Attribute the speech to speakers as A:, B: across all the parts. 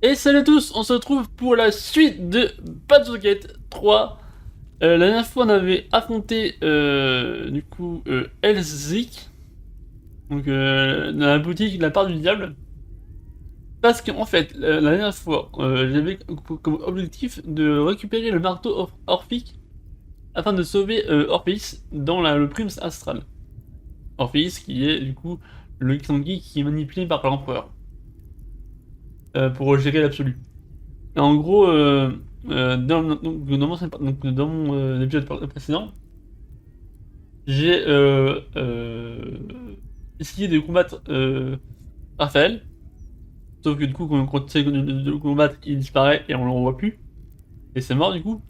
A: Et salut à tous, on se retrouve pour la suite de Baldur 3. La dernière fois on avait affronté du coup Elzik, donc dans la boutique de la part du diable. Parce qu'en fait, la dernière fois, j'avais comme objectif de récupérer le marteau orphique afin de sauver Orpheus dans le Primus Astral. Orpheus qui est du coup le Xangi qui est manipulé par l'empereur pour gérer l'absolu. Et en gros, dans mon épisode précédent, j'ai essayé de combattre Raphaël, sauf que du coup, quand on essaie de le combattre, il disparaît et on le revoit plus, et c'est mort du coup.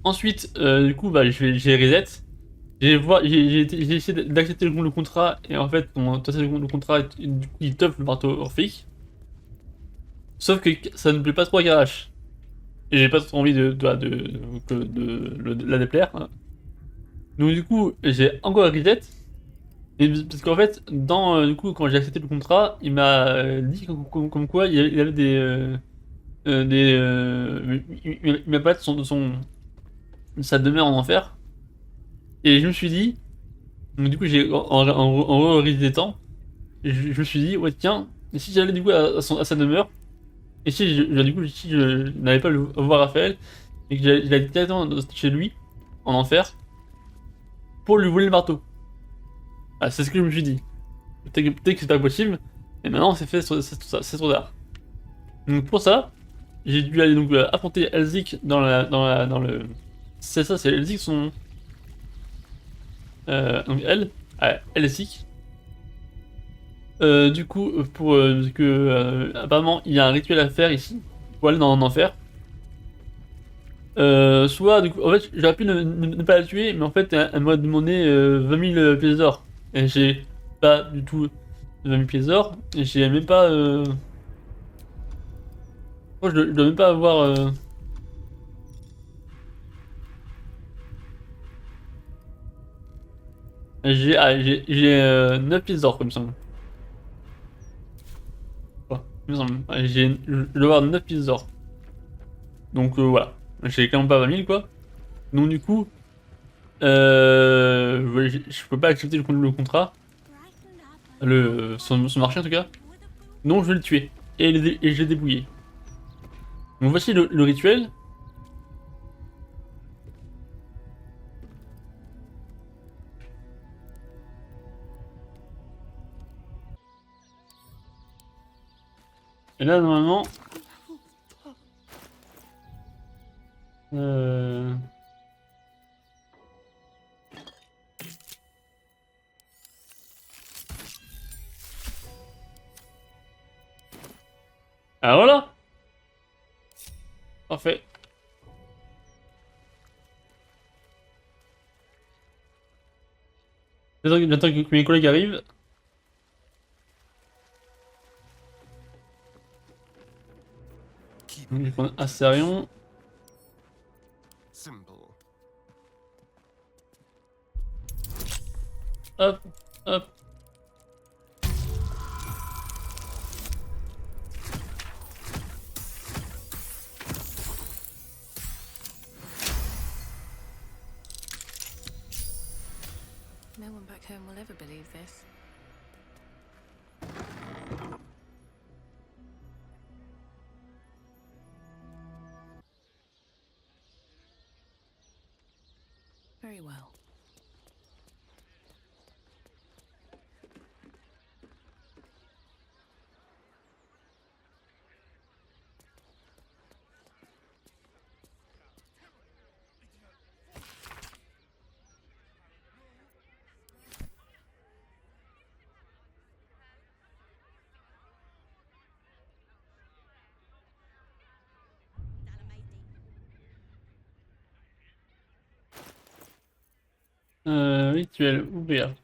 A: Ensuite, du coup, bah, j'ai reset, j'ai essayé d'accepter le contrat, et en fait, quand tu acceptes le contrat, du coup, il t'offre le marteau orphique, sauf que ça ne plaît pas trop à Garage. Et j'ai pas trop envie de la déplaire, hein. Donc du coup, j'ai encore reset. Et parce qu'en fait, du coup, quand j'ai accepté le contrat, il m'a dit comme quoi il avait il m'a parlé de de sa demeure en enfer. Et je me suis dit, donc du coup, en resétant, je me suis dit, ouais, tiens, et si j'allais du coup à sa demeure, et si du coup, si je n'avais pas le voir Raphaël, et que j'allais directement chez lui, en enfer, pour lui voler le marteau. Ah, c'est ce que je me suis dit. Peut-être que c'est pas possible, mais maintenant c'est fait, c'est trop tard. Donc pour ça, j'ai dû aller donc affronter Elzik dans le. C'est ça, c'est Elzik son. Donc elle, Elzik. Du coup, pour que apparemment il y a un rituel à faire ici pour aller dans l'enfer. Soit du coup, en fait, j'aurais pu ne pas la tuer, mais en fait, elle m'a demandé 20 000 pièces d'or. Et j'ai pas du tout 20 000 pièces d'or. Et j'ai même pas. Moi, je dois même pas avoir. J'ai 9 pièces d'or, comme ça. Quoi, il me semble. Ouais, je dois avoir 9 pièces d'or. Donc voilà. J'ai quand même pas 20 000, quoi. Donc du coup, ouais, je peux pas accepter le contrat. Son marché en tout cas. Donc je vais le tuer. Et je l'ai débrouillé. Donc voici le rituel. Et là, normalement. Euh... Ah voilà! Parfait. J'attends que mes collègues arrivent. Donc, je vais prendre Astérion. Hop, hop.
B: No one back home will ever believe this. Very well.
A: Rituel, ouvrir.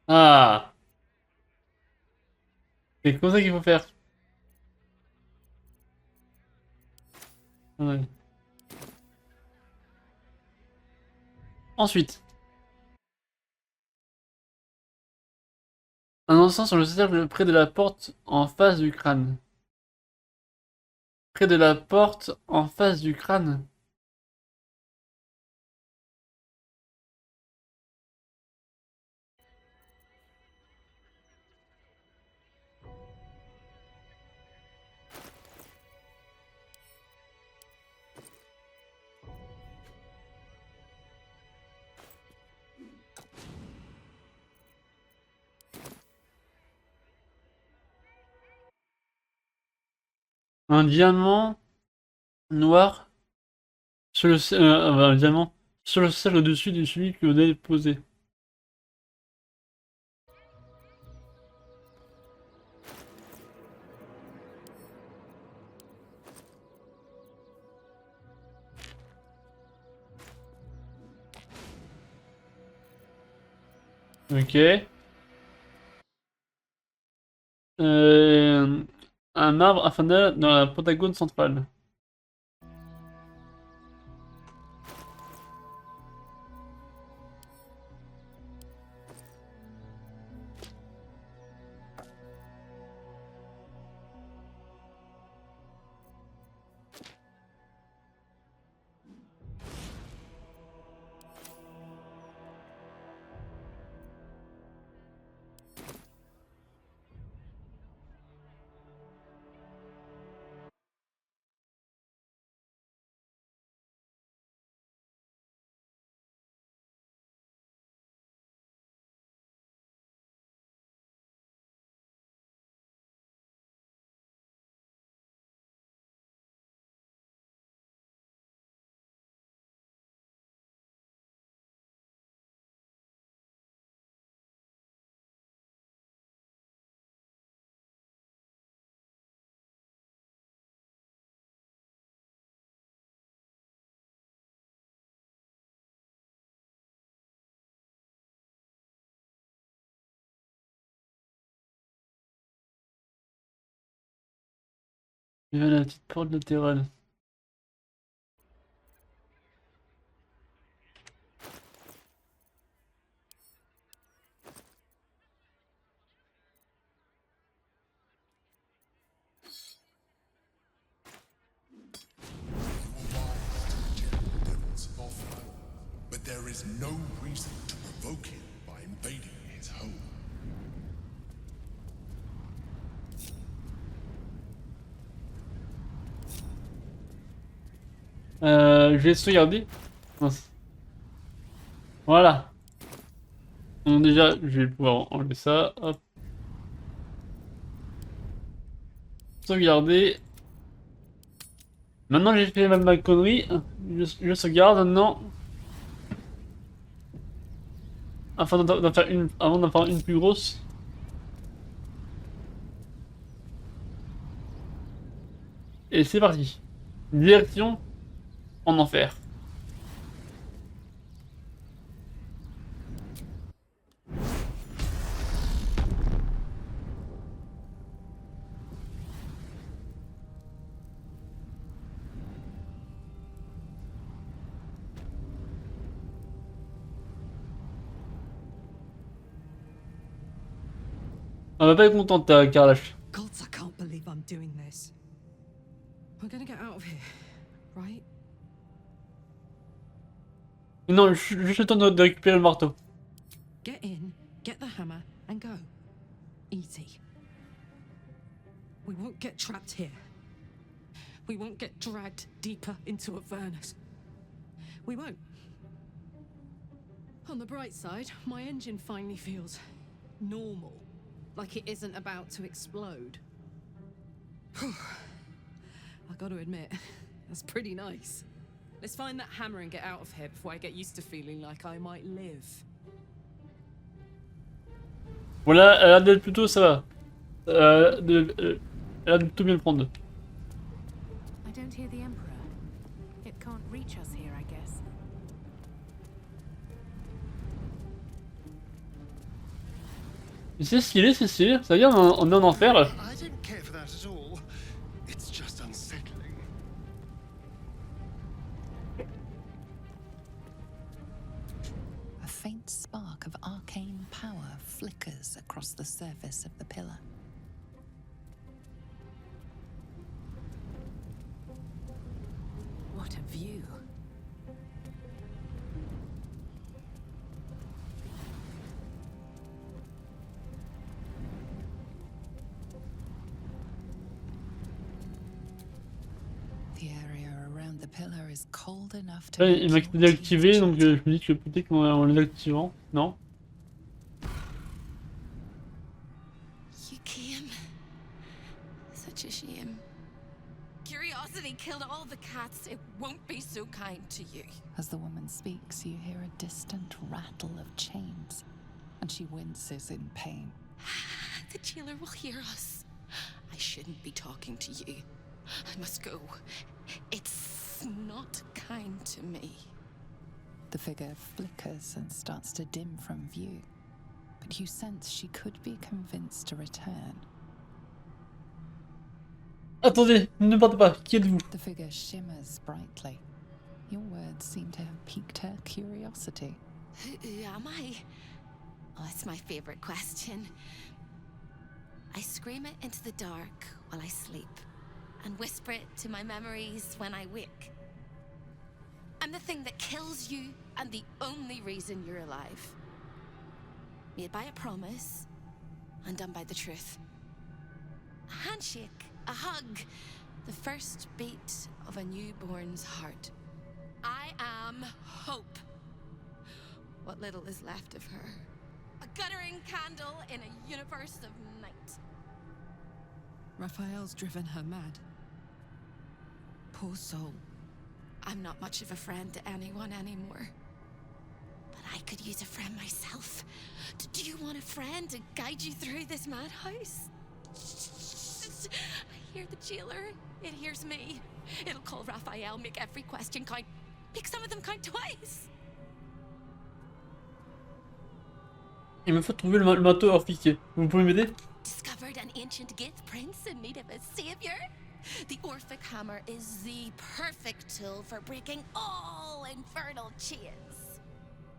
A: Ah! C'est comme ça qu'il faut faire. Ouais. Ensuite, un encens sur le cercle près de la porte en face du crâne. Près de la porte en face du crâne. Un diamant noir sur le, un diamant sur le cercle au-dessus de celui que vous avez posé. Ok. Euh, un arbre infernal dans la pentagone centrale. Il y a la petite porte latérale.
C: But there is no reason to provoke him by invading his home.
A: Je vais sauvegarder. Mince. Voilà. Donc déjà, je vais pouvoir enlever ça. Hop. Sauvegarder. Maintenant j'ai fait ma connerie. Je sauvegarde maintenant. Afin d'en faire une, avant d'en faire une plus grosse. Et c'est parti. Direction en enfer. On va pas être content de ta Carlache.
D: Gods, I can't believe I'm doing this. We're gonna get out of here, right?
A: Non, juste le temps de récupérer le marteau.
D: Get in, get the hammer, and go. Easy. We won't get trapped here. We won't get dragged deeper into Avernus. We won't. On the bright side, my engine finally feels normal. Like it isn't about to explode. I gotta admit, that's pretty nice. Let's find that hammer and get out of here before I get used to feeling like I might live.
A: Voilà, elle a l'air d'être plutôt ça va. Elle a l'air de plutôt bien le prendre.
B: I don't hear the Emperor. It can't reach us here, I guess.
A: C'est stylé, c'est stylé. Ça veut dire on est en enfer là.
C: I don't care for that at all. It's just unsettling.
E: faint spark of arcane power flickers across the surface of the pillar.
B: What a view.
E: The area around the pillar is cold enough to
A: Là,
E: make
A: il m'a
E: your
A: désactivé,
E: teeth
A: donc
E: chatter.
A: je me dis que peut-être qu'en les activant, non?
D: You came. Such a shame. Curiosity killed all the cats. It won't be so kind to you.
E: As the woman speaks, you hear a distant rattle of chains, and she winces in pain.
D: The jailer will hear us. I shouldn't be talking to you. I must go. It's not kind to me.
E: The figure flickers and starts to dim from view, but you sense she could be convinced to return.
A: Attendez, ne partez pas, qui êtes-vous?
E: The figure shimmers brightly. Your words seem to have piqued her curiosity.
D: Who am I? Oh, it's my favorite question. I scream it into the dark while I sleep, and whisper it to my memories when I wake. I'm the thing that kills you, and the only reason you're alive. Made by a promise, undone by the truth. A handshake, a hug, the first beat of a newborn's heart. I am hope. What little is left of her. A guttering candle in a universe of night.
F: Raphael's driven her mad. Poor soul.
D: I'm not much of a friend to anyone anymore. But I could use a friend myself. Do you want a friend to guide you through this madhouse? I hear the jailer. It hears me. It'll call Raphael, make every question count. Make some of them count twice.
A: Il me faut trouver le manteau orphique. Vous pouvez m'aider?
D: Discovered an ancient Gith prince in need of a savior. The Orphic hammer is the perfect tool for breaking all infernal chains.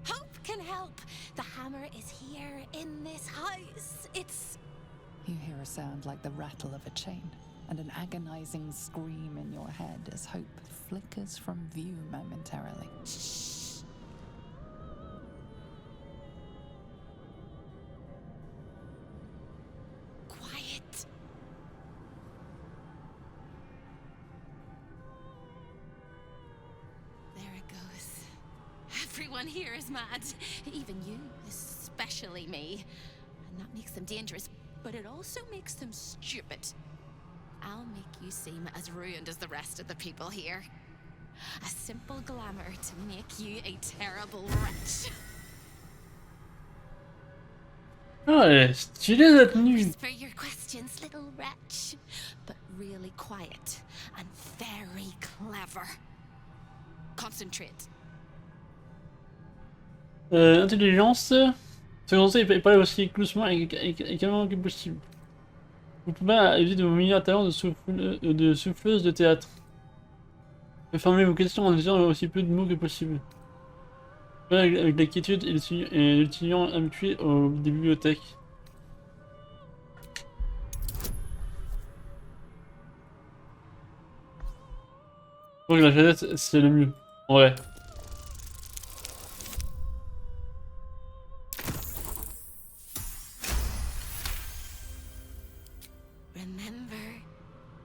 D: Hope can help. The hammer is here in this house. It's...
E: You hear a sound like the rattle of a chain, and an agonizing scream in your head as hope flickers from view momentarily.
D: Shh. Quiet. There it goes. Everyone here is mad. Even you, especially me. And that makes them dangerous, but it also makes them stupid. I'll make you seem as ruined as the rest of the people here. A simple glamour to make you a terrible wretch.
A: Ah, elle est stylée la tenue.
D: Whisper your questions, little wretch, but really quiet and very clever. Concentrate.
A: Intelligence. Ce conseil est parler aussi doucement et calmement que possible. Vous pouvez éviter de vos meilleurs talents de souffleuse de théâtre. Formulez vos questions en disant aussi peu de mots que possible. Avec la quiétude et l'étudiant habitué aux bibliothèques. Je crois que la jeunesse c'est le mieux. Ouais.
D: Remember,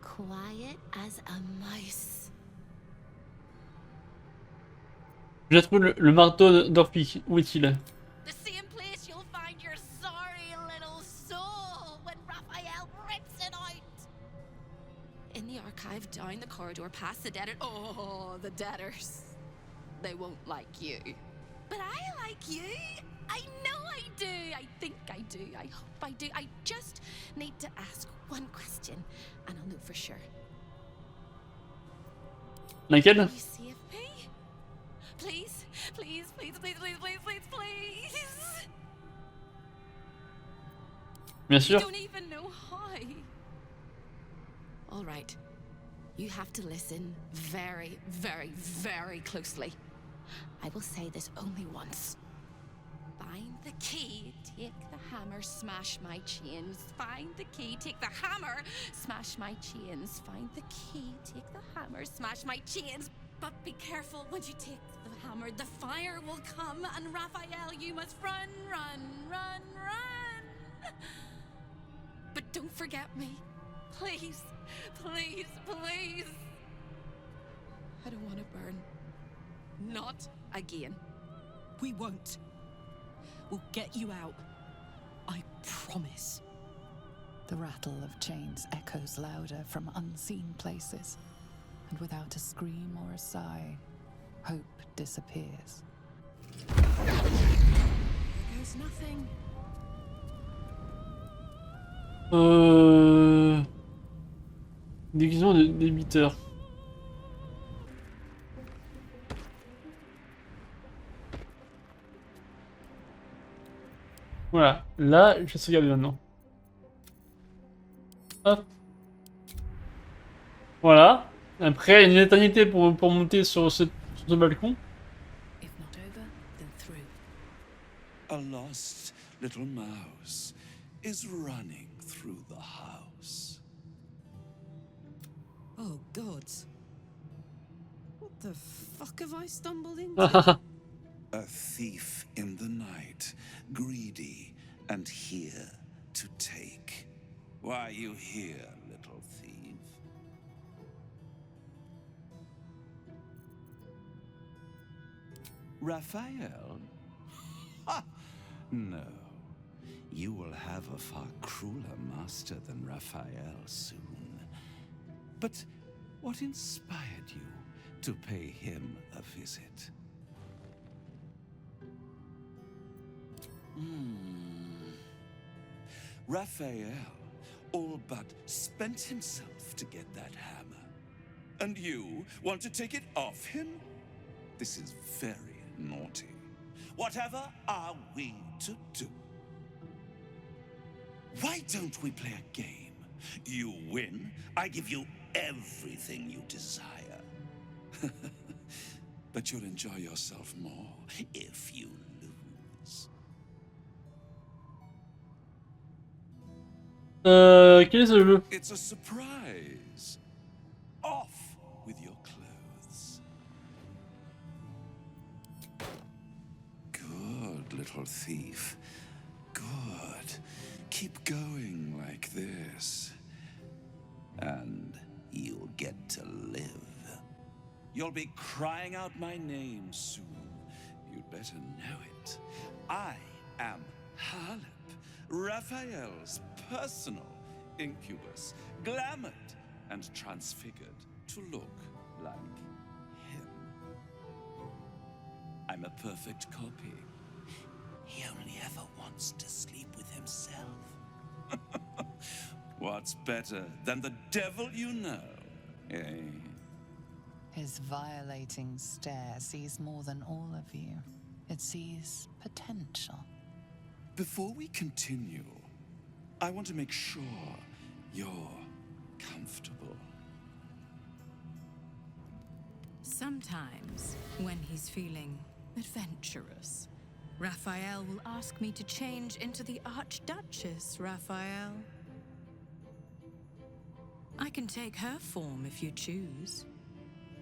D: quiet as a mouse.
A: J'ai trouvé le marteau d'Orphique. Où est-il?
D: The same place you'll find your sorry little soul when Raphael rips it out. In the archive, down the corridor, past the debtor. Oh, the debtors. They won't like you. But I like you. I know I do. I think I do. I hope I do. I just need to ask one question, and I'll know for sure.
A: Laquelle?
D: Can you save me? Please, please, please, please, please, please, please, please.
A: Bien
D: You
A: sûr.
D: don't even know how. All right. You have to listen very, very, very closely. I will say this only once.
G: Find the key, take the hammer, smash my chains. Find the key, take the hammer, smash my chains. Find the key, take the hammer, smash my chains. But be careful when you take the hammer, the fire will come, and Raphael, you must run, run, run, run. But don't forget me. Please, please, please. I don't want to burn. Not again.
D: We won't. We'll get you out. I promise.
E: The rattle of chains echoes louder from unseen places, and without a scream or a sigh, hope disappears.
D: There goes nothing.
A: Déguisement de débiteur. Voilà, là, je vais sauvegarder maintenant. Hop. Voilà. Après, une éternité pour monter sur ce balcon.
B: If not over, then through.
H: A lost little mouse is running through the house.
D: Oh, gods. What the fuck have I stumbled into?
H: A thief in the night, greedy and here to take. Why are you here, little thief? Raphael? Ha! No. You will have a far crueler master than Raphael soon. But what inspired you to pay him a visit? Raphael all but spent himself to get that hammer. And you want to take it off him? This is very naughty. Whatever are we to do? Why don't we play a game? You win, I give you everything you desire. But you'll enjoy yourself more if you lose.
A: Quel est ce jeu?
H: It's a surprise. Off with your clothes. Good, little thief. Good. Keep going like this. And you'll get to live. You'll be crying out my name soon. You'd better know it. I am Harlep, Raphael's personal incubus, glamoured and transfigured to look like him. I'm a perfect copy. He only ever wants to sleep with himself. What's better than the devil you know, eh?
E: His violating stare sees more than all of you. It sees potential.
H: Before we continue, I want to make sure you're comfortable.
B: Sometimes, when he's feeling adventurous, Raphael will ask me to change into the Archduchess, Raphael. I can take her form if you choose.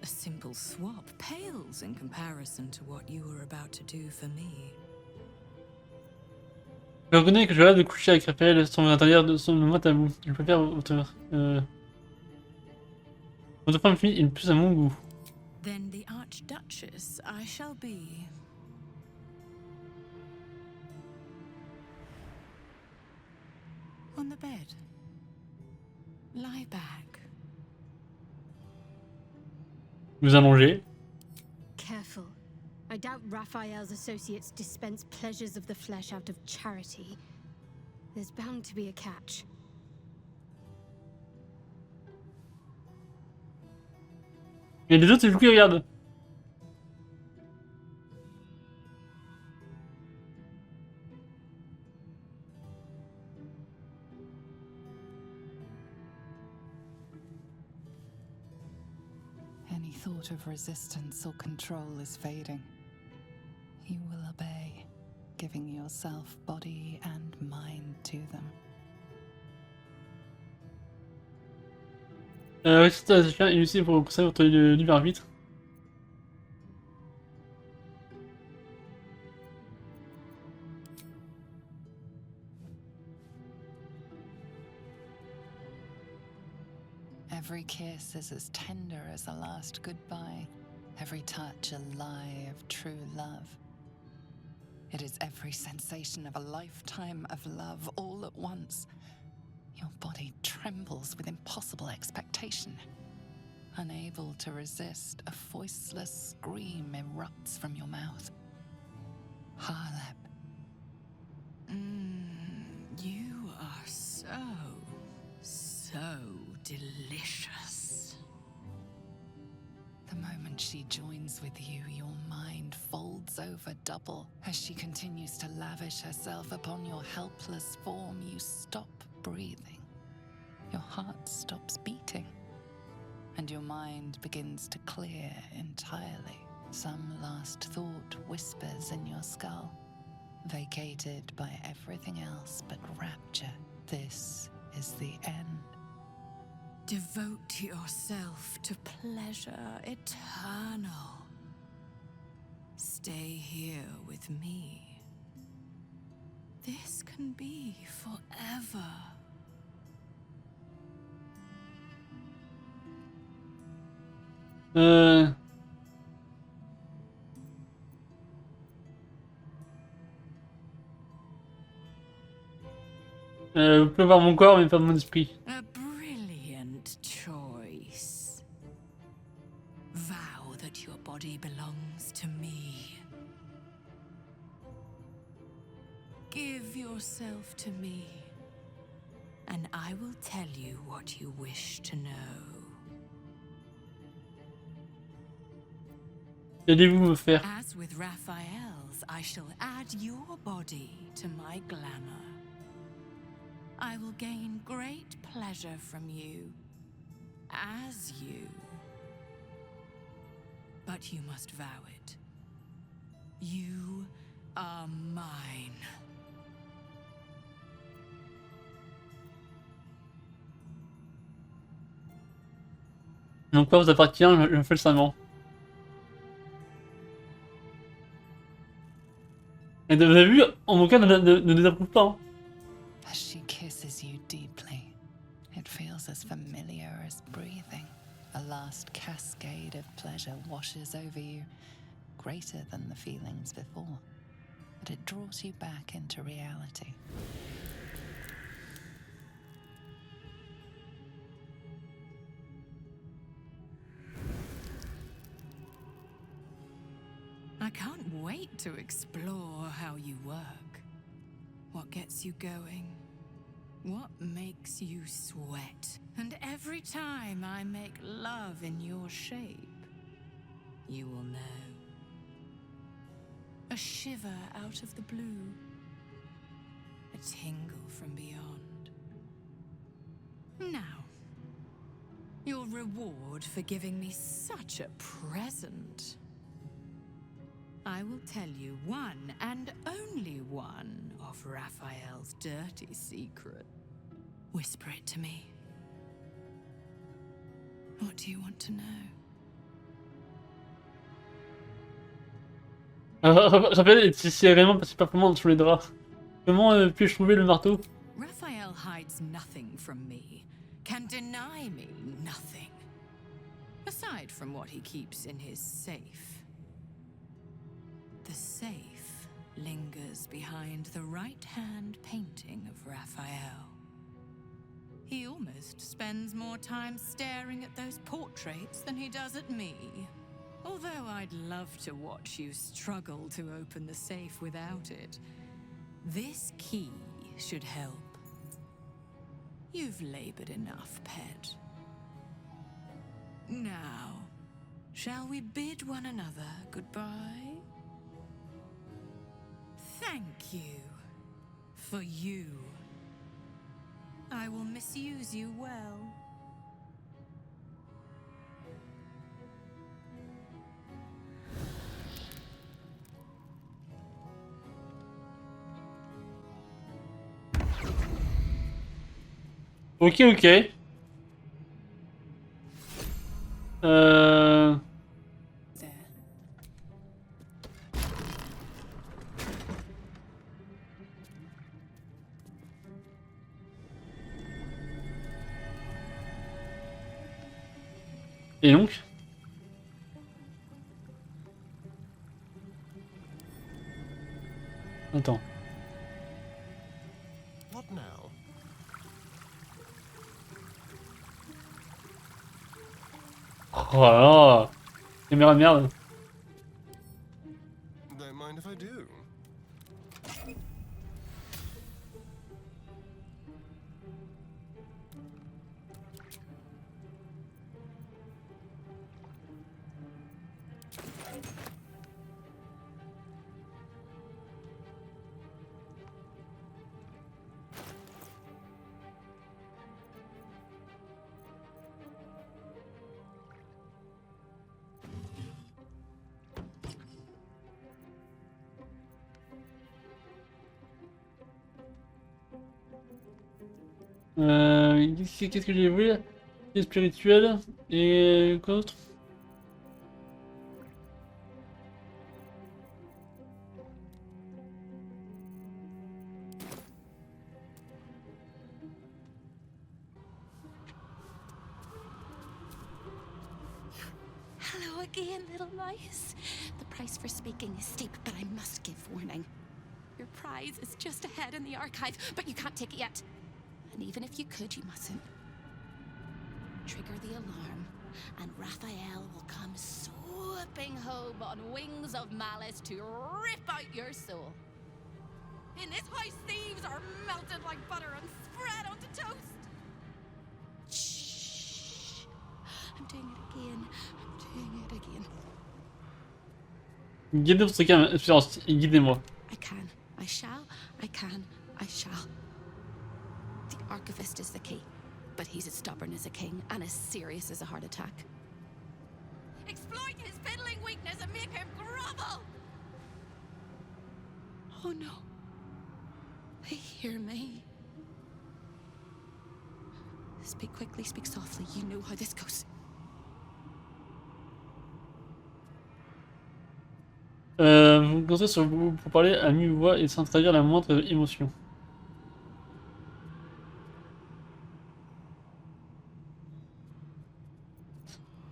B: A simple swap pales in comparison to what you were about to do for me.
A: Je reconnais que je rêve de coucher avec Raphaël sans l'intérieur de son moi tabou. Je préfère votre femme fille est plus à mon goût.
B: Then the Archduchess I shall be. On the bed. Lie back.
A: Vous allongez.
I: Careful. I doubt Raphael's associates dispense pleasures of the flesh out of charity. There's bound to be a catch.
A: Il y a des autres, c'est le coup qui regarde.
E: Any thought of resistance or control is fading. You will obey, giving yourself body and mind to them.
A: Récitez à chien et Lucie pour conserver votre libre arbitre.
E: Every kiss is as tender as a last goodbye, every touch a lie of true love. It is every sensation of a lifetime of love all at once. Your body trembles with impossible expectation. Unable to resist, a voiceless scream erupts from your mouth. Harlep.
B: You are so delicious.
E: The moment she joins with you, your mind folds over double. As she continues to lavish herself upon your helpless form, you stop breathing. Your heart stops beating. And your mind begins to clear entirely. Some last thought whispers in your skull, vacated by everything else but rapture. This is the end.
B: Devote yourself to pleasure eternal. Stay here with me. This can be forever.
A: Vous pouvez voir mon corps mais pas mon esprit.
B: A brilliant choice. Vow that your body belongs to me. Give yourself to me, and I will tell you what you wish to know.
A: Allez-vous me faire?
B: As with Raphael's, I shall add your body to my glamour. I will gain great pleasure from you, as you. But you must vow it. You are mine.
A: Mon corps vous appartient, je fais le serment. Et vous avez vu, en mon cas ne désapprouve pas. Hein.
E: As she kisses you deeply, it feels as familiar as breathing. A last cascade of pleasure washes over you, greater than the feelings before, but it draws you back into reality.
B: I can't wait to explore how you work. What gets you going? What makes you sweat? And every time I make love in your shape, you will know. A shiver out of the blue. A tingle from beyond. Now, your reward for giving me such a present. I will tell you one and only one of Raphael's dirty secret. Whisper it to me. What do you want to know?
A: Raphaël est ici réellement passé parfaitement sous les draps. Comment puis-je trouver le marteau?
B: Raphael hides nothing from me, can deny me nothing. Aside from what he keeps in his safe. The safe lingers behind the right-hand painting of Raphael. He almost spends more time staring at those portraits than he does at me. Although I'd love to watch you struggle to open the safe without it, this key should help. You've labored enough, pet. Now, shall we bid one another goodbye? Thank you. For you. I will misuse you well.
A: Ok, ok. Euh...
E: There.
A: Et donc? Attends.
C: What now?
A: Oh là là. Caméra de merde.
C: Don't mind if I do.
A: Qu'est-ce que j'ai vu? Les spirituel et quoi d'autre?
G: Hello again, little mice. The price for speaking is steep, but I must give warning. Your prize is just ahead in the archive, but you can't take it yet. And even if you could, you mustn't. Trigger the alarm, and Raphael will come swooping home on wings of malice to rip out your soul. In this house, thieves are melted like butter and spread onto toast. Shh. I'm doing it again. I'm doing it again.
A: Guidez votre expérience, guidez-moi.
G: I can, I shall, I can, I shall. The archivist is the key, but he's as stubborn as a king and as serious as a heart attack. Exploit his fiddling weakness and make him grovel! Oh no. They hear me. Speak quickly, speak softly. You know how this goes.
A: Vous vous concentrez sur vous pour parler à mi-voix et sans trahir la moindre émotion.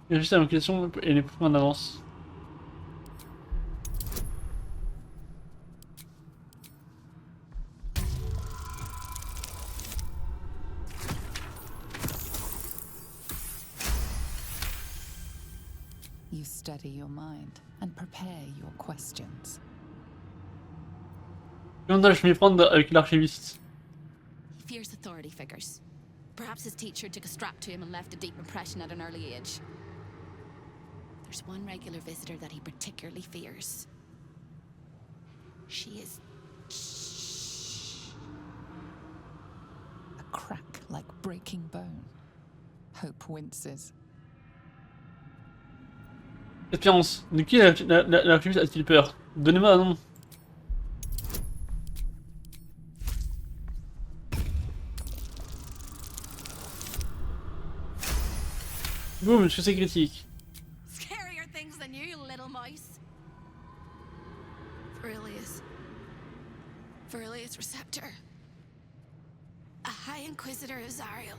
A: Réfléchissez à vos questions et les points d'avance.
E: You steady your mind and prepare your questions.
A: Comment dois-je m'y prendre avec l'archiviste?
G: He fears authority figures. Perhaps his teacher took a strap to him and left a deep impression at an early age. There's one regular visitor that he particularly fears. She is...
E: A crack like breaking bone. Hope winces.
A: Espérance, de qui l'archiviste a-t-il peur? Donnez-moi un nom. Boum, succès critique.
G: Scarier things than you, little mice. Verilius Receptor. A High Inquisitor of Zariel.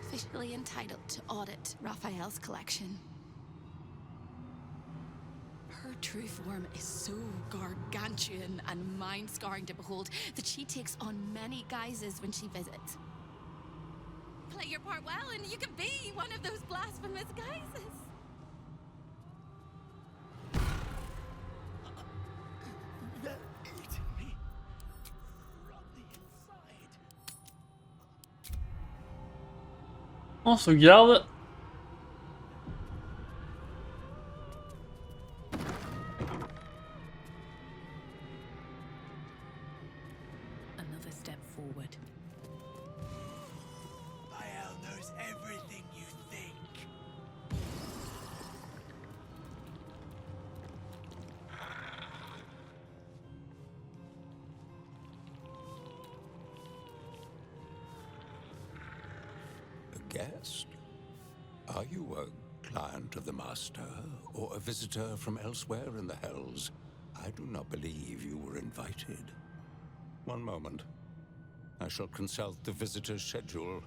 G: Officially entitled to audit Raphael's collection. Her true form is so gargantuan and mind-scarring to behold that she takes on many guises when she visits. Play your part well and you can be one of those blasphemous guises.
H: They're eating me from the inside.
A: On sauvegarde.
E: Another step forward.
H: Raphael knows everything you think.
J: guest? Are you a client of the Master, or a visitor from elsewhere in the Hells? I do not believe you were invited. One moment. I shall consult the visitor's schedule.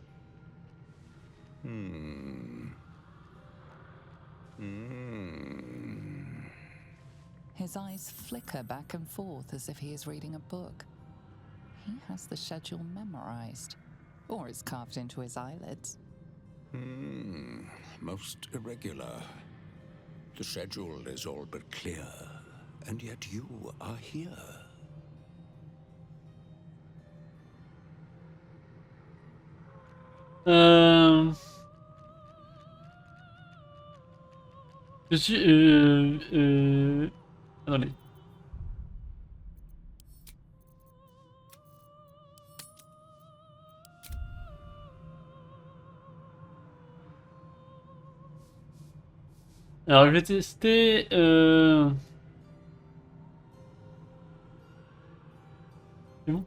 E: His eyes flicker back and forth as if he is reading a book. He has the schedule memorized, or it's carved into his eyelids.
J: Most irregular. The schedule is all but clear, and yet you are here.
A: Je suis... Attendez. Alors je vais tester... C'est bon?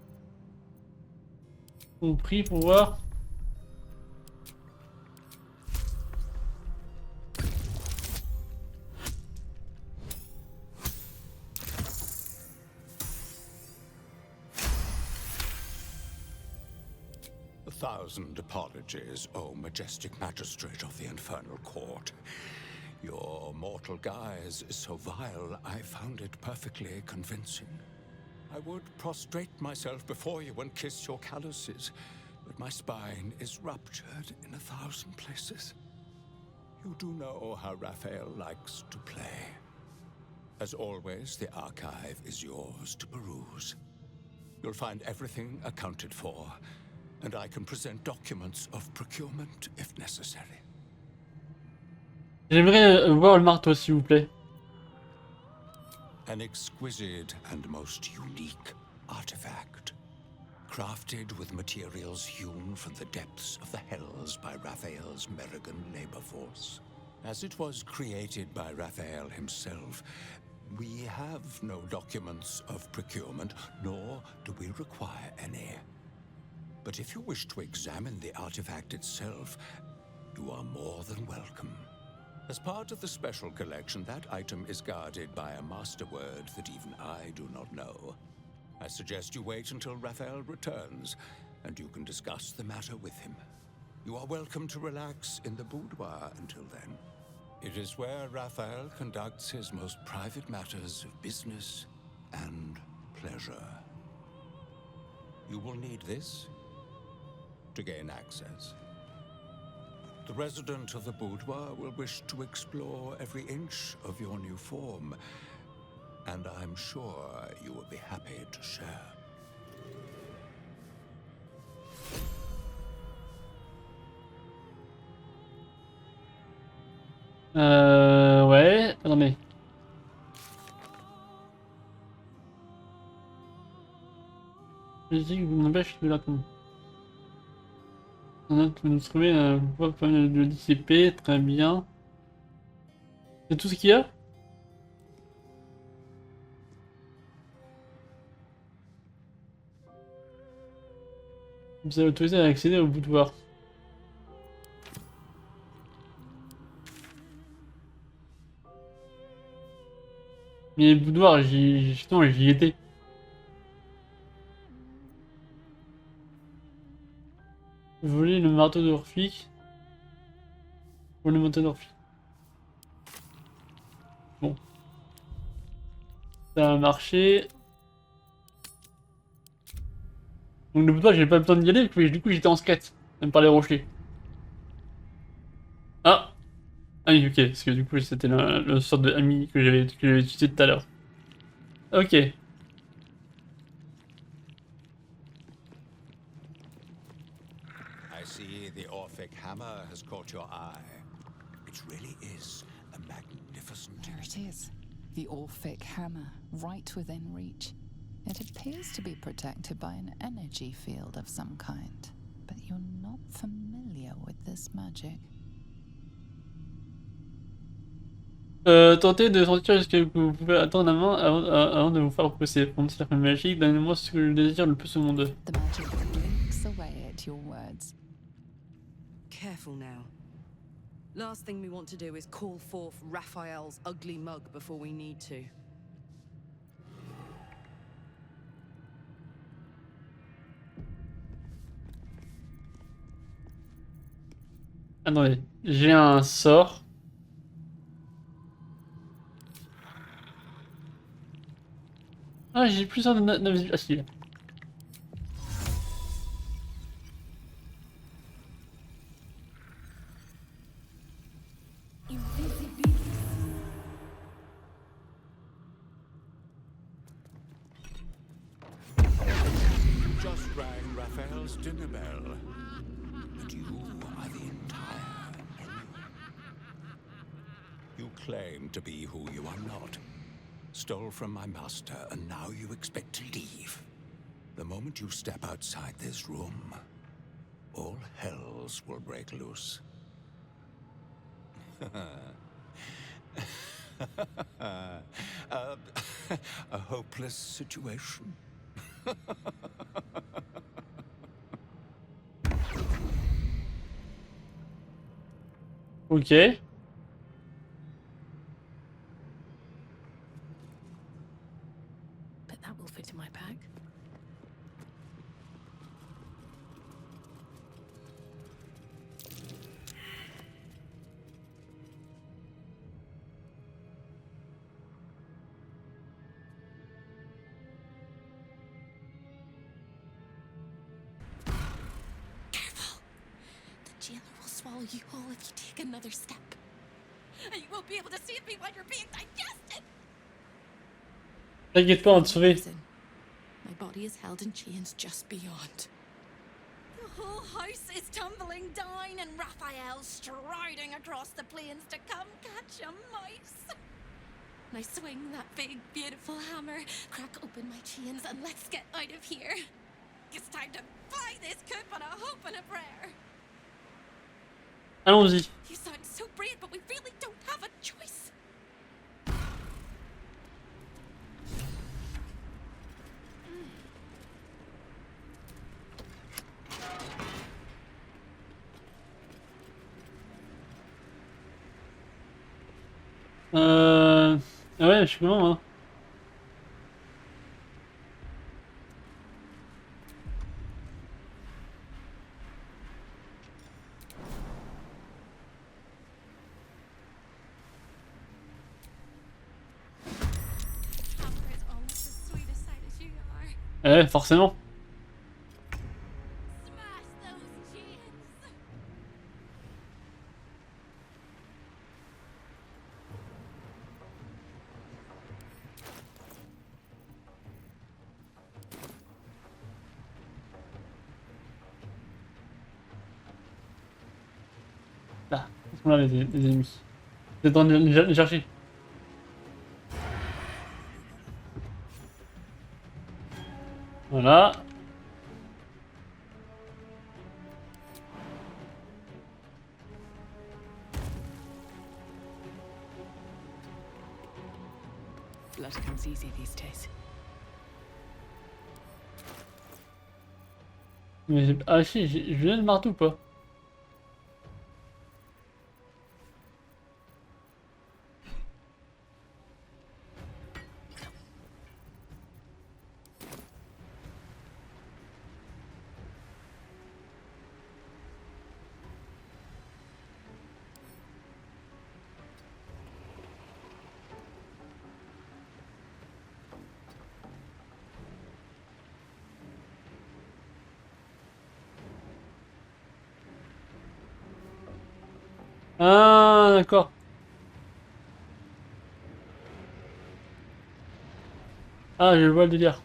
A: Compris pour voir.
J: A thousand apologies, O majestic magistrate of the Infernal Court. Your mortal guise is so vile, I found it perfectly convincing. I would prostrate myself before you and kiss your calluses, but my spine is ruptured in 1,000 places. You do know how Raphael likes to play. As always, the archive is yours to peruse. You'll find everything accounted for, and I can present documents of procurement if necessary.
A: J'aimerais voir le marteau, s'il vous plaît.
J: An exquisite and most unique artifact, crafted with materials hewn from the depths of the Hells by Raphael's Merrigan labor force. As it was created by Raphael himself, we have no documents of procurement, nor do we require any. But if you wish to examine the artifact itself, you are more than welcome. As part of the special collection, that item is guarded by a master word that even I do not know. I suggest you wait until Raphael returns, and you can discuss the matter with him. You are welcome to relax in the boudoir until then. It is where Raphael conducts his most private matters of business and pleasure. You will need this to gain access. The resident of the boudoir will wish to explore every inch of your new form, and I'm sure you will be happy to share.
A: Ouais, attendez. Je dis que vous m'empêchez de la tombe. On a trouvé un problème de l'ICP, très bien. C'est tout ce qu'il y a? Vous avez autorisé à accéder au boudoir. Mais le boudoir, j'y étais. Voler le marteau d'Orphique. Voler le marteau d'Orphique. Bon. Ça a marché. Donc le boudoir, j'ai pas besoin d'y aller, du coup j'étais en skate. Même par les rochers. Ah! Ah oui, ok, parce que du coup c'était le sorte de ami que j'avais utilisé tout à l'heure. Ok.
J: I see the Orphic hammer has caught your eye. It really is a magnificent...
E: There it is. The Orphic hammer, right within reach. It appears to be protected by an energy field of some kind. But you're not familiar with this magic.
A: Tentez de sentir jusqu'à ce que vous pouvez attendre la main avant de vous faire repousser. Pour mon cercle magique, donnez-moi ce que je désire le plus au monde.
E: The magic blinks away at your words.
D: careful now. Last thing we want to do is call forth Raphael's ugly mug before we need to.
A: Attendez, j'ai un sort. Ah, j'ai plus un de ah, si.
J: Just rang Raphael's dinner bell. And you are the entire enemy. You claim to be who you are not. Stole from my master, and now you expect to leave. The moment you step outside this room, all hells will break loose. A hopeless situation.
A: Ok.
F: Bet that will fit in my bag.
G: Careful! The jailer will swallow you whole if you take another step. And you won't be able to save me while you're being digested!
A: T'inquiète pas, on va te sauver.
G: My body is held in chains just beyond. The whole house is tumbling down and Raphael's striding across the plains to come catch a mouse. Now swing that big, beautiful hammer, crack open my chains, and let's get out of here. It's time to buy this coop on a hope and a prayer.
A: Allons-y.
G: You sound so brave, but we really don't have a choice.
A: Ah ouais, je suis comment, hein.
G: Hammer is almost as sweet a sight as you are.
A: Ouais, forcément.
G: Smash those chains!
A: Là, ils sont là les ennemis. Vous êtes en train de les chercher. Voilà.
F: Blood comes easy these days.
A: Mais ah si, je viens le marteau ou pas? Ah, d'accord. Ah, je vois le délire.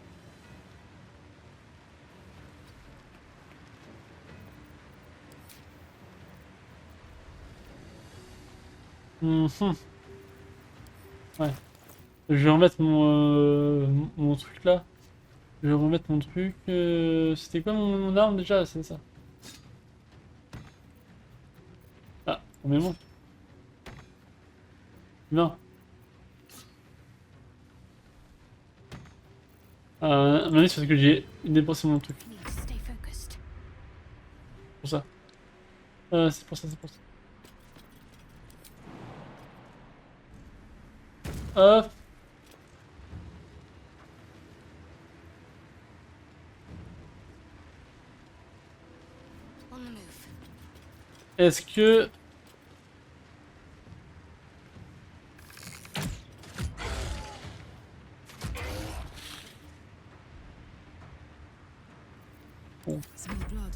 A: Mhm. Ouais. Je vais remettre mon truc là. Je vais remettre mon truc. C'était quoi mon arme déjà? C'est ça. Ah, remets-moi. Non. Mais c'est parce que j'ai dépensé mon truc.
G: I need to stay focused.
A: Pour ça. C'est pour ça, c'est pour ça. Hop.
G: On the move.
A: Est-ce que...
D: Smell blood.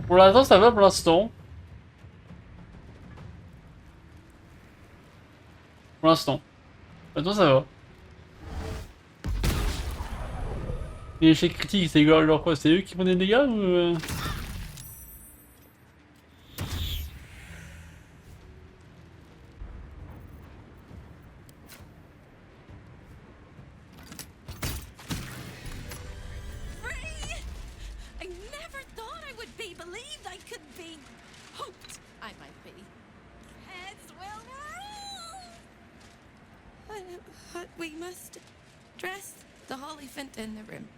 A: Pour l'instant, ça va pour l'instant. Pour l'instant. Maintenant, ça va. Les échecs critiques, c'est genre quoi? C'est eux qui prennent des dégâts ou...
G: Free! I never thought I would be believed. I could be hoped I might be. Heads will roll. But we must dress the Hollyphant in the room.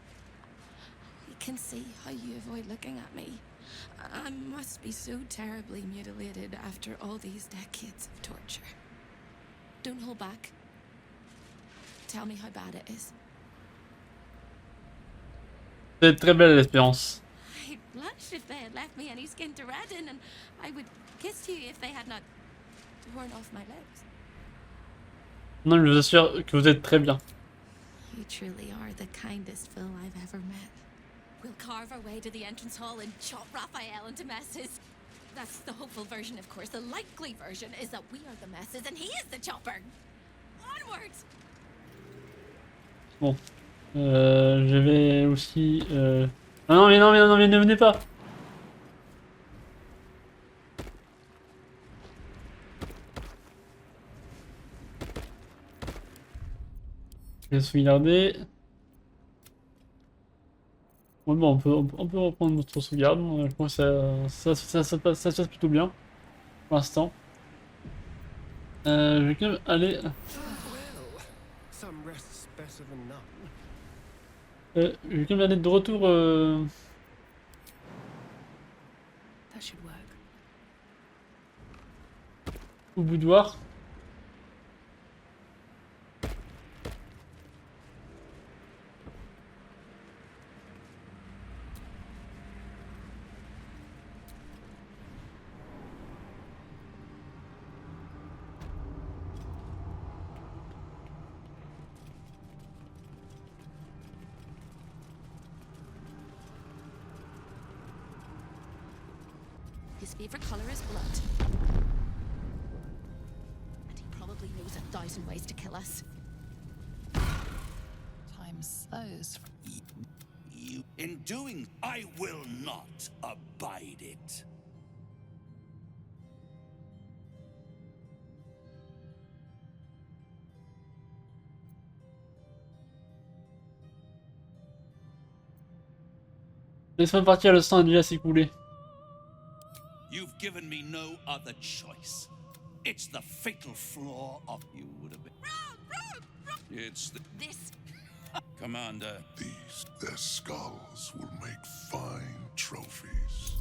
G: I can see how you avoid looking at me. I must be so terribly mutilated after all these decades of torture. Don't hold back. Tell me how bad it is.
A: C'est très belle l'espérance.
G: I'd blush if they had left me any skin to redden, and I would kiss you if they had not torn off my lips.
A: Non, je vous assure que vous êtes très bien.
G: You truly are the kindest fool I've ever met. We'll carve our way to the entrance hall and chop Raphael into messes. That's the hopeful version, of course. The likely version is that we are the messes and he is the chopper. Onwards!
A: Bon. Je vais aussi... Ah non, mais non, mais non, mais ne venez pas. Je vais sauvegarder. Ouais, bon, on peut reprendre notre sauvegarde. Je pense que ça se passe plutôt bien pour l'instant. Je vais quand même aller. Je vais quand même aller de retour
E: That should work.
A: au boudoir.
G: His favorite color is blood. And he probably knows 1,000 ways to kill us.
E: Time slows.
H: In doing, I will not abide it.
A: Laisse-moi partir, le sang est déjà s'écouler.
H: You've given me no other choice. It's the fatal flaw of you would have been. It's the
G: This.
H: Commander.
C: These, their skulls will make fine trophies.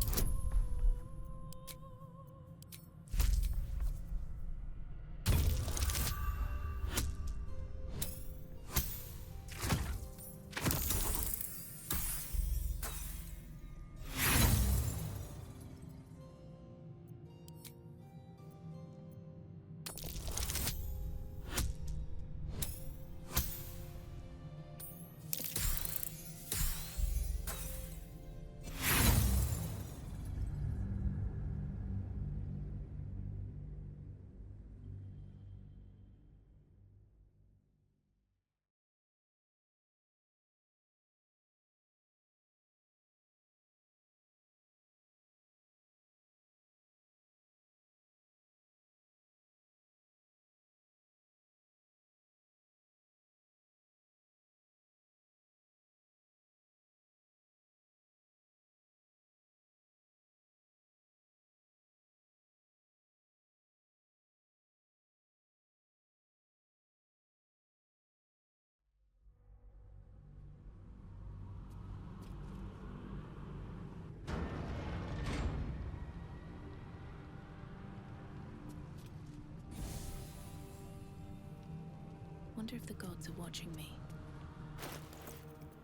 E: wonder if the gods are watching me.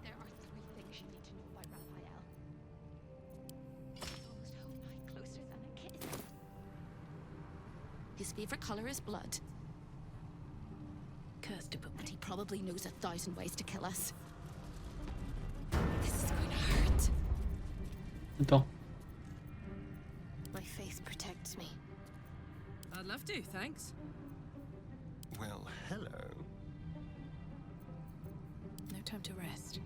G: There are 3 things you need to know about Raphael. Almost hold mine closer than a kiss. His favorite color is blood.
E: Cursed to put
G: And he probably knows 1,000 ways to kill us. This is going to hurt.
A: Attends.
E: my faith protects me.
D: I'd love to, thanks.
J: Well, hello.
E: No time to rest.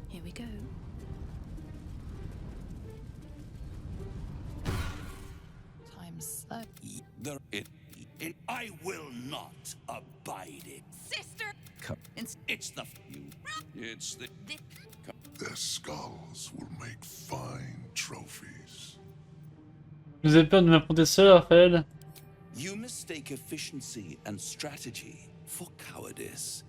E: Here we go. Time's slow.
H: I will not abide it.
G: Sister!
H: It's the you. It's the.
C: Their skulls will make fine trophies.
A: Vous avez peur de m'affronter seul, Raphaël?
H: You mistake efficiency and strategy for cowardice.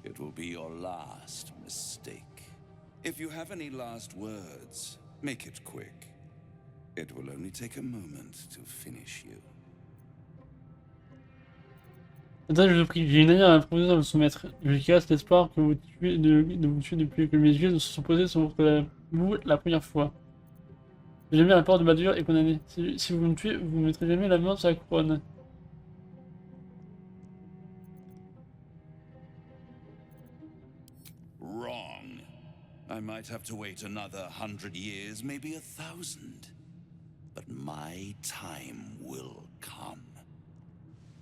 H: It will be your last mistake. If you have any last words, make it quick. It will only take a moment to finish you.
A: Attends, je vous prie, j'ai une manière à proposer à me soumettre. Je casse l'espoir que vous tuez de vous tuer depuis que mes yeux se sont posés sur vous la première fois. J'ai jamais la porte de Baldur est condamné. Si vous me tuez, vous ne mettrez jamais la main sur la couronne.
H: Wrong. I might have to wait another 100 years, maybe 1,000. But my time will come.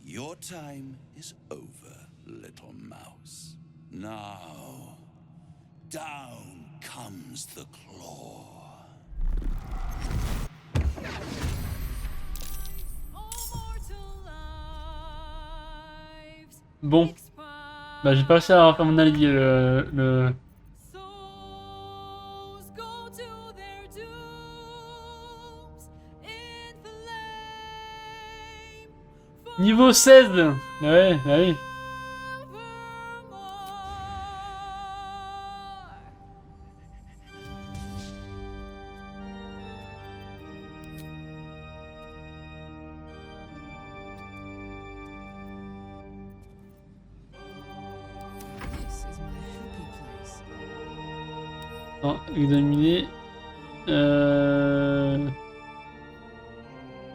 H: Your time is over, little mouse. Now, down comes the claw.
A: Bon. Bah j'ai pas réussi à faire mon allié le... Niveau 16. Ouais, allez. Non, examiner.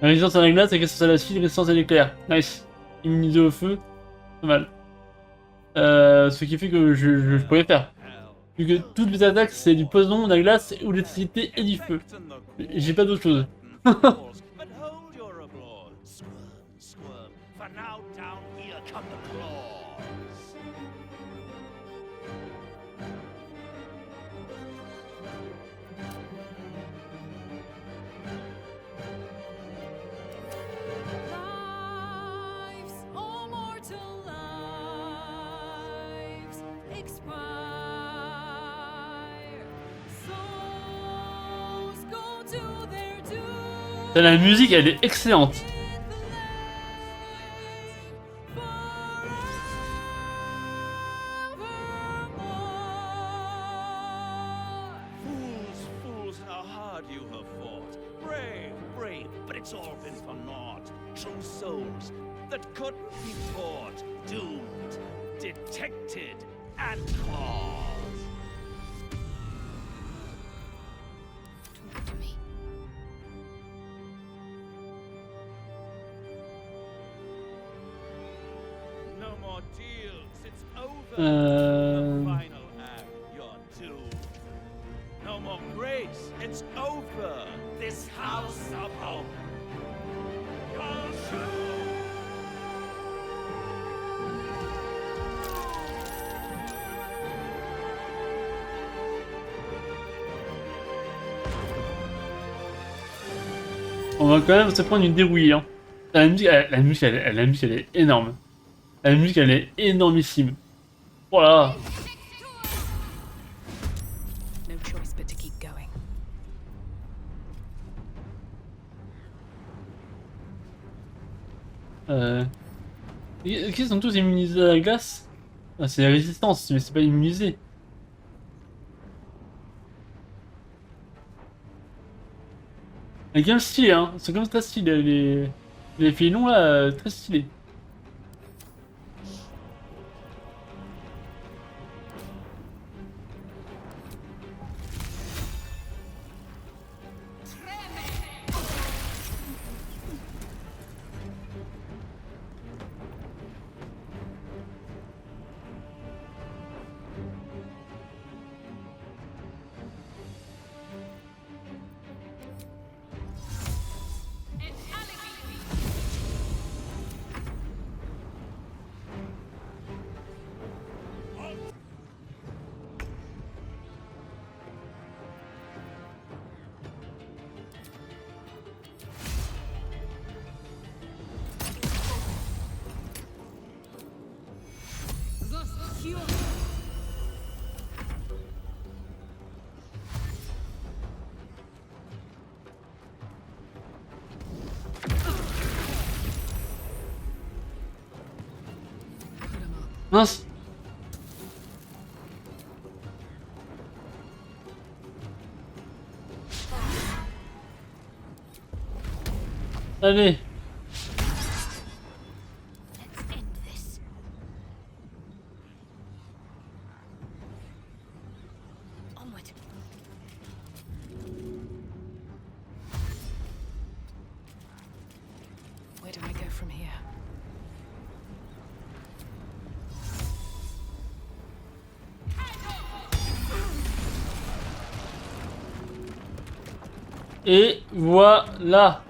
A: Résistance à la glace, résistance à l'acide, résistance à l'éclair. Nice. Immunité au feu. Pas mal. Ce qui fait que je pourrais faire. Vu que toutes mes attaques c'est du poison, de la glace, ou de l'électricité et du feu. J'ai pas d'autre chose. La musique elle est excellente.
K: Fools, how hard you have fought. Brave, but it's all been for naught. True souls that couldn't be taught, doomed, detected, and caught.
E: Talk to me.
K: No more deals, it's over. The final act, you're doomed. No more grace, it's over. This house of hope.
A: On va quand même se prendre une dérouillée. Hein. La musique elle est énorme. La musique elle est énormissime. Voilà.
E: No choice but to keep going.
A: Qui sont tous immunisés à la glace? Ah, c'est la résistance, mais c'est pas immunisé. Elle est quand même stylée, hein. C'est quand même très stylé. Les filons là, très stylés. Mince. Allez.
G: Let's end this. Onward.
E: Where do I go from here?
A: Et voilà.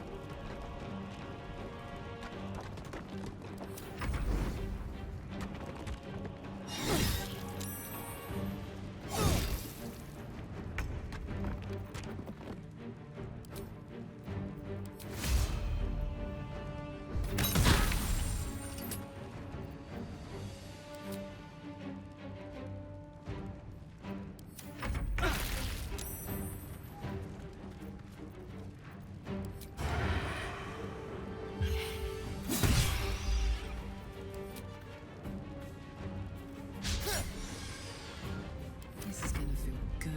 E: This is gonna feel good.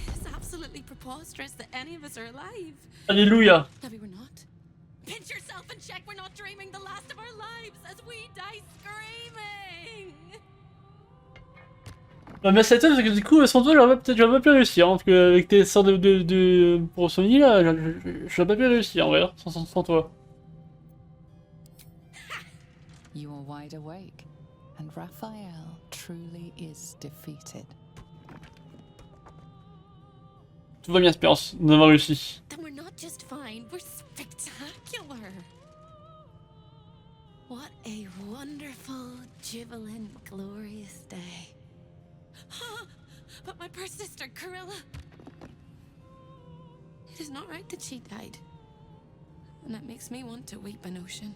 G: It's absolutely preposterous that any of us are alive.
A: Alléluia.
G: Maybe we're not. Pinch yourself and check we're not dreaming the last of our lives as we die screaming.
A: Bah, merci à toi, parce que du coup, sans toi, j'aurais pas pu réussir, hein, parce que avec tes sorts pour Sony là, j'aurais pas pu réussir en vrai, sans toi.
E: You are wide awake, and Raphael truly is defeated.
A: Tout va bien, Espérance, nous avons réussi.
G: Then we're not just fine, we're spectacular. What a wonderful, jubilant, glorious day. But my poor sister, Corilla. It is not right that she died. And that makes me want to weep an ocean.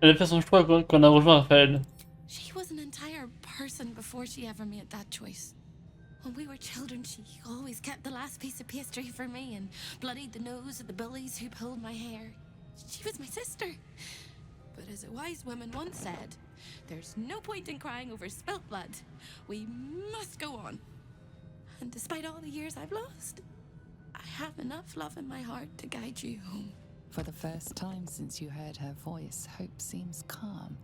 A: Elle a fait son choix quand on a rejoint Raphaël.
G: She was an entire person before she ever made that choice. When we were children, she always kept the last piece of pastry for me and bloodied the nose of the bullies who pulled my hair. She was my sister. But as a wise woman once said, there's no point in crying over spilt blood. We must go on. And despite all the years I've lost, I have enough love in my heart to guide you home.
E: For the first time since you heard her voice, hope seems calm,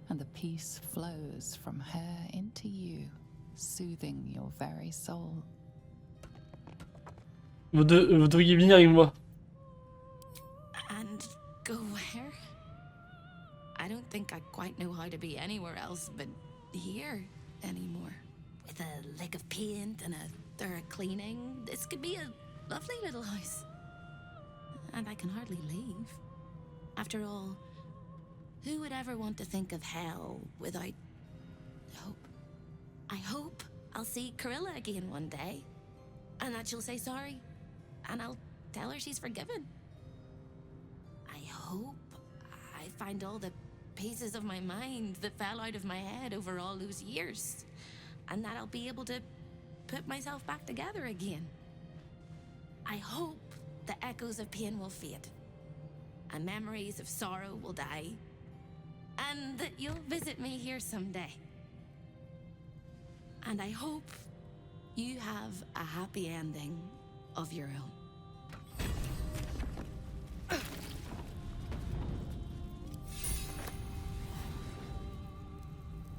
E: and the peace flows from her into you, soothing your very soul.
A: Vous devriez venir avec moi.
G: And go where? I don't think I quite know how to be anywhere else but here anymore. With a lick of paint and a thorough cleaning, this could be a lovely little house. And I can hardly leave. After all, who would ever want to think of hell without hope? I hope I'll see Corilla again one day, and that she'll say sorry, and I'll tell her she's forgiven. I hope I find all the pieces of my mind that fell out of my head over all those years, and that I'll be able to put myself back together again. I hope the echoes of pain will fade, and memories of sorrow will die, and that you'll visit me here someday. And I hope you have a happy ending of your own.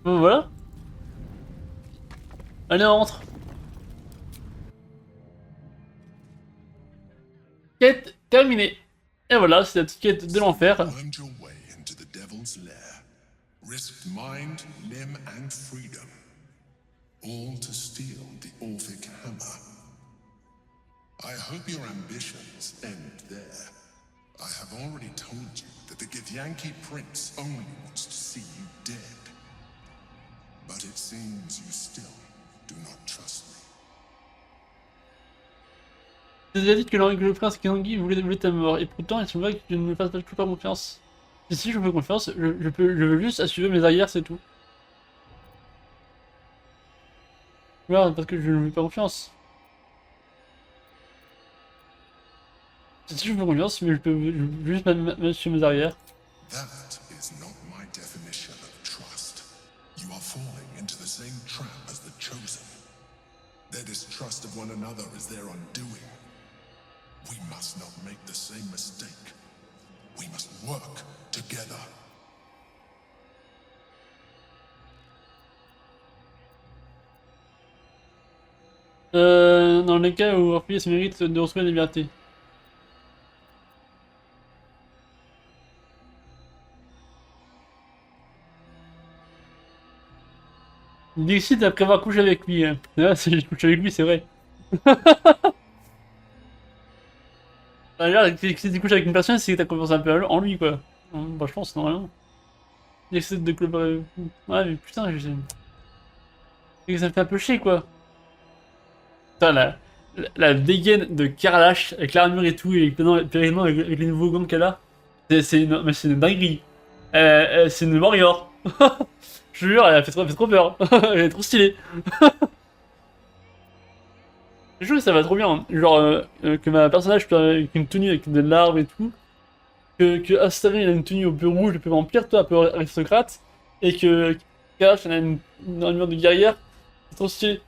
A: Bon, voilà. Allez, on rentre. Quête terminée. Et voilà, c'est la petite quête de l'enfer.
C: Earned your way into the devil's lair, risked mind, limb, and freedom, all to steal the Orphic hammer. I hope your ambitions end there. I have already told you that the Githyanki prince only wants to see you dead. But it seems you still do not trust me.
A: J'ai déjà dit que le prince Githyanki voulait ta mort, et pourtant il semblerait que je ne me fasse pas confiance. Si je me fais confiance, je veux juste assurer mes arrières, c'est tout. Voilà, parce que je ne me fais pas confiance. Si je me fais confiance, mais je veux juste m'assurer mes arrières.
C: That is not my definition of trust. You are falling into the same trap as the Chosen. Their distrust of one another is their undoing. We must not make the same mistake. We must work together.
A: Dans les cas où Orpheus mérite de retrouver la liberté. Il décide après avoir couché avec lui. Ah, si j'ai couché avec lui, c'est vrai. D'ailleurs, si tu couches avec une personne, c'est que t'as confiance un peu en lui, quoi. Bah, je pense, normalement. Il essaie de collaborer. Ouais, mais putain, ça me fait un peu chier, quoi. Putain, la dégaine de Karlash, avec l'armure et tout, et pérénement avec les nouveaux gants qu'elle a. C'est une dinguerie. C'est une warrior. Je te jure, elle fait trop peur. Elle est trop stylée. Je trouve que ça va trop bien. Hein. Genre, que ma personnage avec une tenue avec des larves et tout. Que Astari elle a une tenue au peu rouge, un peu vampire, toi un peu aristocrate. Et que Kalash elle a une armure de guerrière. C'est trop stylé.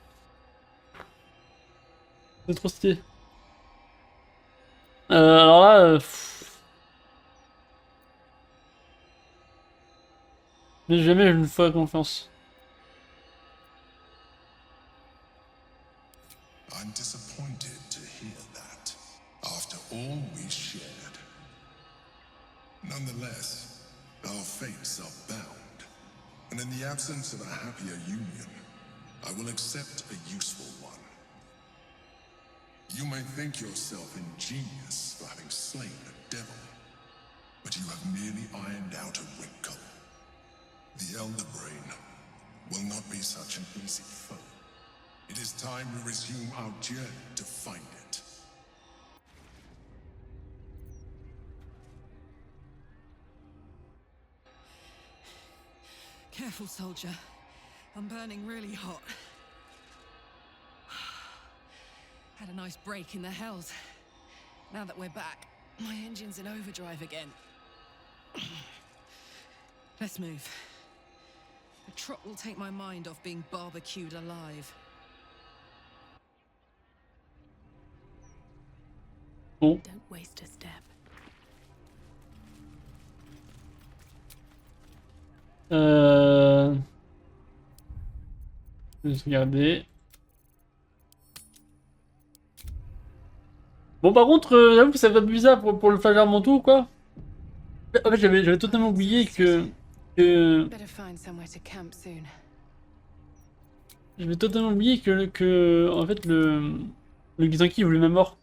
A: C'est trop stylé. Alors là. Mais jamais je ne ferai confiance.
C: I'm disappointed to hear that, after all we shared. Nonetheless, our fates are bound, and in the absence of a happier union, I will accept a useful one. You may think yourself ingenious for having slain a devil, but you have merely ironed out a wrinkle. The Elder Brain will not be such an easy foe. It is time we resume our journey to find it.
D: Careful, soldier. I'm burning really hot. Had a nice break in the hells. Now that we're back, my engine's in overdrive again. Let's move. The trot will take my mind off being barbecued alive.
A: Bon.
B: Don't waste a step.
A: Je vais regarder. Bon, par contre, j'avoue que ça va bizarre pour le flageolet manteau ou quoi. En fait, j'avais totalement oublié que... J'avais totalement oublié que en fait, le Githyanki voulait ma mort.